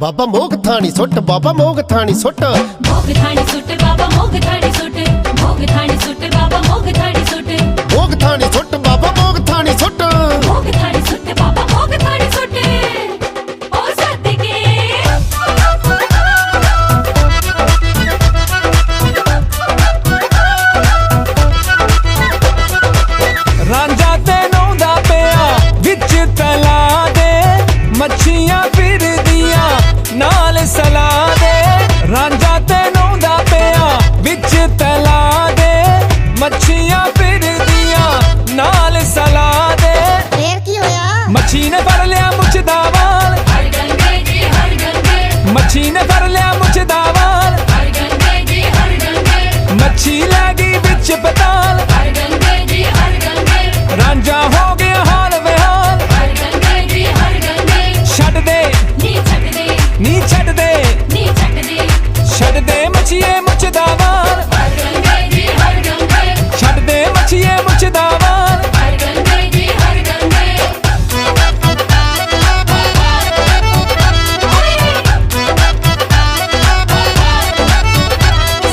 ਬਾਬਾ ਮੋਗ ਥਾਣੀ ਸੁੱਟ, ਬਾਬਾ ਮੋਗ ਥਾਣੀ ਸੁੱਟ। ਮੋਗ ਥਾਣੀ ਸੁੱਟ ਬਾਬਾ ਮੋਗ ਥਾਣੀ ਸੁੱਟ, ਮੋਗ ਥਾਣੀ ਸੁੱਟ ਬਾਬਾ ਮੋਗ ਥਾਣੀ ਸੁੱਟ, ਮੋਗ ਥਾਣੀ ਸੁੱਟ ਬਾਬਾ ਮੋਗ ਥਾਣੀ ਸੁੱਟ। ਮੋਗ ਥਾਣੀ ਸੁੱਟ ਬਾਬਾ ਮੋਗ ਥਾਣੀ ਸੁੱਟ। ਓ ਸਦਕੇ ਰਾਂਝਾ ਤੇ ਨਹਾਉਂਦਾ ਪਿਆ ਵਿੱਚ ਤਲਾ ਦੇ, ਮੱਛੀਆਂ ਫਿਰਦੀਆਂ ਨਾਲ ਸਲਾ ਦੇ। ਰਾਂਝਾ ਤੇ ਨਹਾਉਂਦਾ ਪਿਆ ਵਿੱਚ ਤਲਾ ਦੇ, ਮੱਛੀਆਂ ਫਿਰਦੀਆਂ ਨਾਲ ਸਲਾ ਦੇ। ਫੇਰ ਕੀ ਹੋਇਆ? ਮੱਛੀ ਨੇ ਫੜ ਲਿਆ ਮੁੱਛ ਦਾ ਵਾਲ, ਹਰ ਗੰਗੇ ਜੀ ਹਰ ਗੰਗੇ, ਮੱਛੀ ਨੇ ਫੜ ਲਿਆ ਮੁੱਛ ਦਾ ਵਾਲ। ਹਰ ਗੰਗੇ ਜੀ ਹਰ ਗੰਗੇ, ਮੱਛੀ ਲੈ ਗਈ ਵਿੱਚ ਪਤਾਲ, ਹਰ ਗੰਗੇ ਜੀ ਹਰ ਗੰਗੇ, ਰਾਂਝਾ ਹੋ ਗਿਆ ਹਾਲ ਵਿਹਾਲ। ਹਰ ਗੰਗੇ ਜੀ ਹਰ ਗੰਗੇ, ਛੱਡ ਦੇ ਨੀ ਛੱਡ ਦੇ, ਨੀ ਛੱਡ ਦੇ, ਨੀ ਛੱਡ ਦੇ, ਛੱਡ ਦੇ ਮੱਛੀਏ ਮੁੱਛ ਦਾ ਵਾਲ। ਹਰ ਗੰਗੇ ਜੀ ਹਰ ਗੰਗੇ, ਛੱਡ ਦੇ ਮੱਛੀਏ ਮੁੱਛ ਦਾ ਵਾਲ। ਹਰ ਗੰਗੇ ਜੀ ਹਰ ਗੰਗੇ।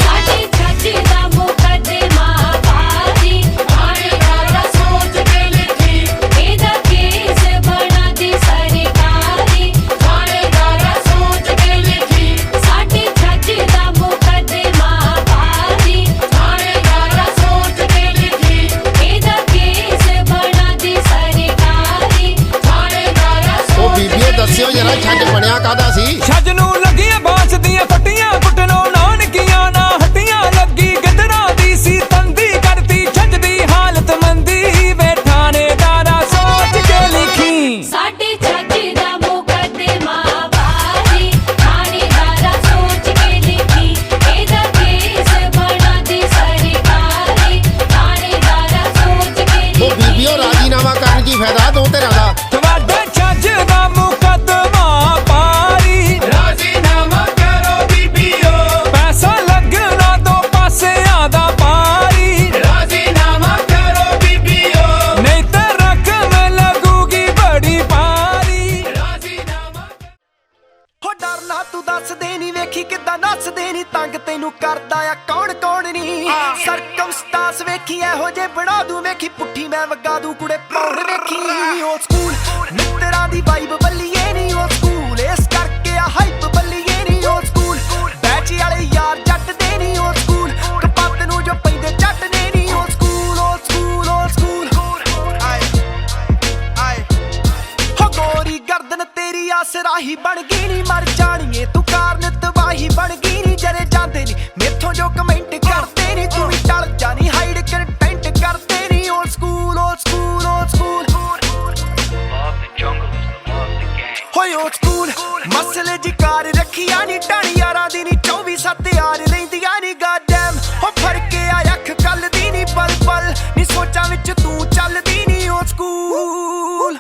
ਸਾਡੇ ਛੱਜ ਦਾ ਮੁਕੱਦਮਾ ਭਾਰੀ, ਥਾਣੇਦਾਰਾ ਸੋਚ ਕੇ ਲਿਖੀ, ਇਹਦਾ ਕੇਸ ਬਣਾ ਦੀ ਸਰਕਾਰੀ। ਥਾਣੇਦਾਰਾ ਸੋਚ ਕੇ ਲਿਖੀ, ਸਾਡੇ ਛੱਜ ਦਾ ਮੁਕੱਦਮਾ ਭਾਰੀ, ਥਾਣੇਦਾਰਾ ਸੋਚ ਕੇ ਲਿਖੀ, ਇਹਦਾ ਕੇਸ ਬਣਾ ਦੀ ਸਰਕਾਰੀ। ਥਾਣੇਦਾਰਾ ਉਹ ਬੀਬੀਓ ਦੱਸਿਓ ਜਰਾ ਛੱਜ ਬਣਿਆ ਕਾਹਦਾ ਸੀ? ਛੱਜ ਨੂੰ ਲੱਗੀਆਂ ਬਾਂਸ ਦੀਆਂ ਫੱਟੀਆਂ, ਕੁੱਟਣੋਂ ਨਾਨਕੀਆਂ ਨਾ ਹੱਟੀਆਂ। ਲੱਗੀ ਗਿੱਦੜਾਂ ਦੀ ਸੀ ਤੰਦੀ, ਕਰਤੀ ਛੱਜ ਦੀ ਹਾਲਤ ਮੰਦੀ। ਵੇ ਥਾਣੇਦਾਰਾ ਸੋਚ ਕੇ ਲਿਖੀ, ਸਾਡੇ ਛੱਜ ਦਾ ਮੁਕੱਦਮਾ ਭਾਰੀ, ਥਾਣੇਦਾਰਾ ਸੋਚ ਕੇ ਲਿਖੀ, ਇਹਦਾ ਕੇਸ ਬਣਾ ਦੀ ਸਰਕਾਰੀ। ਥਾਣੇਦਾਰਾ ਸੋਚ ਕੇ ਉਹ ਬੀਬੀਓ ਰਾਜੀਨਾਮਾ ਕਰਨ ਕੀ ਫਾਇਦਾ ਦੋ ਧਿਰਾਂ ਦਾ? ਤੁਹਾਡੇ ਛੱਜ ਦਾ ਮੁਕੱਦਮਾ ਭਾਰੀ, ਰਾਜ਼ੀਨਾਮਾ ਕਰੋ ਬੀਬੀਓ, ਪੈਸਾ ਲੱਗਣਾ ਦੋ ਪਾਸਿਆਂ ਦਾ ਭਾਰੀ। ਰਾਜ਼ੀਨਾਮਾ ਕਰੋ ਬੀਬੀਓ, ਨਹੀਂ ਤਾਂ ਰਕਮ ਲੱਗੂਗੀ ਬੜੀ ਭਾਰੀ। ਹੋ ਡਰਨਾ ਤੂੰ ਦੱਸਦੇ ਨੀ, ਵੇਖੀ ਕਿੱਦਾਂ ਨੱਸਦੇ ਨੀ, ਤੰਗ ਤੈਨੂੰ ਕਰਦਾ ਆ ਕੌਣ ਕੌਣ ਨੀ। ਸਰਕਮਸਟਾਂਸ ਵੇਖੀ ਇਹੋ ਜੇ ਬਣਾ ਦੂੰ, ਵੇਖੀ ਪੁੱਠੀ ਮੈਂ ਵਗਾ ਦੂੰ ਕੁੜੇ ਪੌਣ ਵੇਖੀ। ਓਲਡ ਸਕੂਲ ਮਿੱਤਰਾਂ ਦੀ ਵਾਈਬ ਬੱਲੀਏ ਨੀ, ਓਲਡ ਸਕੂਲ ਇਸ ਕਰਕੇ ਆ ਹਾਈਪ ਬੱਲੀਏ ਨੀ। ਓਲਡ ਸਕੂਲ ਬੈਚ ਵਾਲੇ ਯਾਰ ਜੱਟ ਦੇ ਨੀ, ਓਲਡ ਸਕੂਲ ਕਪੱਤ ਨੂੰ ਜੋ ਪੈਂਦੇ ਜੱਟ ਨੇ ਨੀ। Old school old school old school ਆਏ ਆਏ ਹੋ ਗੋਰੀ ਗਰਦਨ ਤੇਰੀ ਆਸਰਾਹੀ ਬਣ ਗਈ ਨੀ, ਮਰ ਜਾਣੀਏ ਤੂੰ ਕਾਰਨ ਤਬਾਹੀ ਬਣ ਗਈ ਨੀ। ਜਰੇ ਜਾਂਦੇ ਨੀ ਮੇਥੋਂ ਜੋ ਕਮੈਂਟ ਕਰਦੇ ਨੀ, ਤੂੰ ਵੀ ਟਲ ਜਾਣੀ ਹਾਈਡ ਕੰਟੈਂਟ ਕਰਦੇ ਨੀ। Old school old school old school ਹੋਏ ਓਲਡ ਸਕੂਲ ਮਸਲੇ ਜਿਕਾਰ ਰੱਖੀਆਂ ਨੀ, ਟਾਣੀ ਯਾਰਾਂ ਦੀ ਨੀ 24/7 ਯਾਰ ਰਹਿੰਦੀਆਂ ਨੀ। ਗਾਡੈਮ ਹੋ ਫੜ ਕੇ ਆ ਅੱਖ ਕੱਲ ਦੀ ਨੀ, ਪਲ ਪਲ ਨੀ ਸੋਚਾਂ ਵਿੱਚ ਤੂੰ ਚੱਲਦੀ ਨੀ। ਓਲਡ ਸਕੂਲ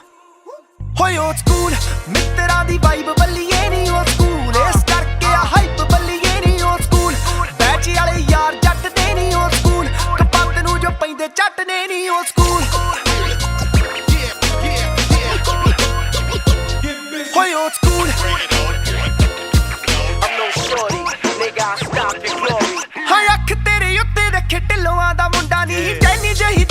ਹੋਏ ਓਲਡ ਸਕੂਲ ਮਿੱਤਰਾਂ ਦੀ ਵਾਈਬ ਬੱਲੀਏ ਨੀ, ਓਲਡ ਸਕੂਲ ਇਸ ਕਰਕੇ ਆ ਹਾਈਪ ਬੱਲੀਏ ਨੀ। ਓਲਡ ਸਕੂਲ ਬੈਚ ਵਾਲੇ ਯਾਰ ਜੱਟ ਦੇ ਨੀ, ਓਲਡ ਸਕੂਲ ਕਪੱਤ ਨੂੰ ਜੋ ਪੈਂਦੇ ਚੱਟ ਨੇ ਨੀ। ਓਲਡ ਸਕੂਲ ਹੋਏ ਓਲਡ ਸਕੂਲ ਹਾਂ ਅੱਖ ਤੇਰੇ ਉੱਤੇ ਰੱਖੇ ਢਿੱਲੋਆਂ ਦਾ ਮੁੰਡਾ ਨੀ, ਟੈਨੀ ਜਹੀ